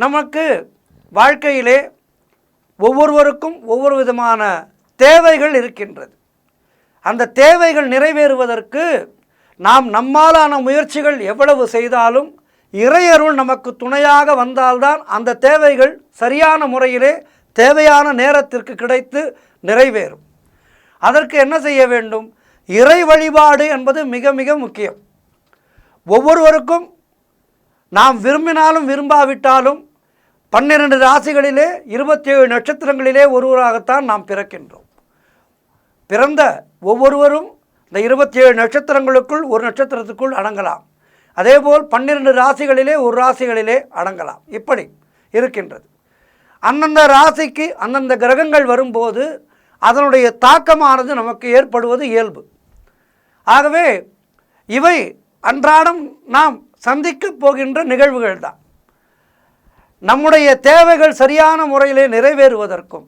நமக்கு வாழ்க்கையிலே ஒவ்வொருவருக்கும் ஒவ்வொரு விதமான தேவைகள் இருக்கின்றது. அந்த தேவைகள் நிறைவேறுவதற்கு நாம் நம்மாலான முயற்சிகள் எவ்வளவு செய்தாலும் இறையருள் நமக்கு துணையாக வந்தால்தான் அந்த தேவைகள் சரியான முறையிலே தேவையான நேரத்திற்கு கிடைத்து நிறைவேறும். அதற்கு என்ன செய்ய வேண்டும்? இறை வழிபாடு என்பது மிக மிக முக்கியம். ஒவ்வொருவருக்கும் நாம் விரும்பினாலும் விரும்பாவிட்டாலும் 12 ராசிகளிலே 27 நட்சத்திரங்களிலே ஒருவராகத்தான் நாம் பிறக்கின்றோம். பிறந்த ஒவ்வொருவரும் இந்த 27 நட்சத்திரங்களுக்குள் ஒரு நட்சத்திரத்துக்குள் அடங்கலாம். அதேபோல் 12 ராசிகளிலே ஒரு ராசிகளிலே அடங்கலாம். இப்படி இருக்கின்றது. அந்தந்த ராசிக்கு அந்தந்த கிரகங்கள் வரும்போது அதனுடைய தாக்கமானது நமக்கு ஏற்படுவது இயல்பு. ஆகவே இவை அன்றாடம் நாம் சந்திக்கப் போகின்ற நிகழ்வுகள் தான். நம்முடைய தேவைகள் சரியான முறையிலே நிறைவேறுவதற்கும்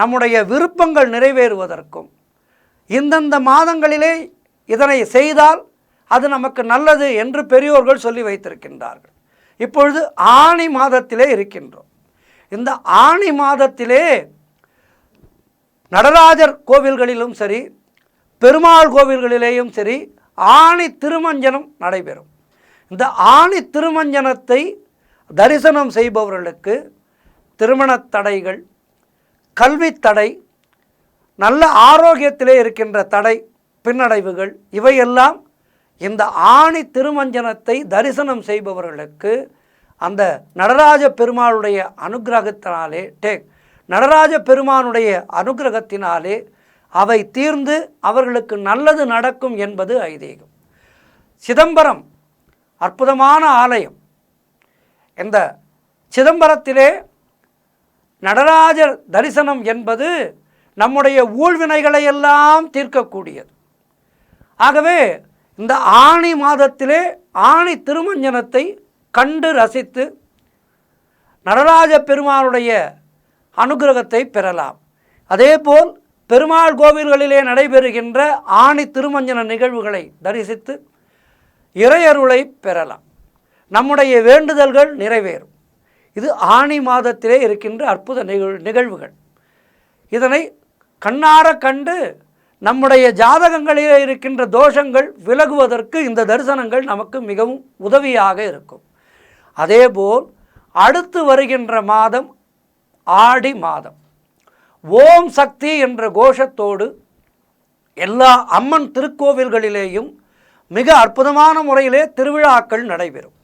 நம்முடைய விருப்பங்கள் நிறைவேறுவதற்கும் இந்தந்த மாதங்களிலே இதனை செய்தால் அது நமக்கு நல்லது என்று பெரியோர்கள் சொல்லி வைத்திருக்கின்றார்கள். இப்பொழுது ஆனி மாதத்திலே இருக்கின்றோம். இந்த ஆனி மாதத்திலே நடராஜர் கோவில்களிலும் சரி, பெருமாள் கோவில்களிலேயும் சரி ஆணி திருமஞ்சனம் நடைபெறும். இந்த ஆணி திருமஞ்சனத்தை தரிசனம் செய்பவர்களுக்கு திருமணத் தடைகள், கல்வி தடை, நல்ல ஆரோக்கியத்திலே இருக்கின்ற தடை, பின்னடைவுகள் இவையெல்லாம் இந்த ஆணி திருமஞ்சனத்தை தரிசனம் செய்பவர்களுக்கு அந்த நடராஜ பெருமாளுடைய அனுக்கிரகத்தினாலே நடராஜ பெருமானுடைய அனுக்கிரகத்தினாலே அவை தீர்ந்து அவர்களுக்கு நல்லது நடக்கும் என்பது ஐதீகம். சிதம்பரம் அற்புதமான ஆலயம். இந்த சிதம்பரத்திலே நடராஜர் தரிசனம் என்பது நம்முடைய ஊழ்வினைகளை எல்லாம் தீர்க்கக்கூடியது. ஆகவே இந்த ஆனி மாதத்திலே ஆணி திருமஞ்சனத்தை கண்டு ரசித்து நடராஜ பெருமாளுடைய அனுக்கிரகத்தை பெறலாம். அதேபோல் பெருமாள் கோவில்களிலே நடைபெறுகின்ற ஆணி திருமஞ்சன நிகழ்வுகளை தரிசித்து இறையருளை பெறலாம். நம்முடைய வேண்டுதல்கள் நிறைவேறும். இது ஆணி மாதத்திலே இருக்கின்ற அற்புத நிகழ்வுகள். இதனை கண்ணார கண்டு நம்முடைய ஜாதகங்களிலே இருக்கின்ற தோஷங்கள் விலகுவதற்கு இந்த தரிசனங்கள் நமக்கு மிகவும் உதவியாக இருக்கும். அதேபோல் அடுத்து வருகின்ற மாதம் ஆடி மாதம். ஓம் சக்தி என்ற கோஷத்தோடு எல்லா அம்மன் திருக்கோவில்களிலேயும் மிக அற்புதமான முறையிலே திருவிழாக்கள் நடைபெறும்.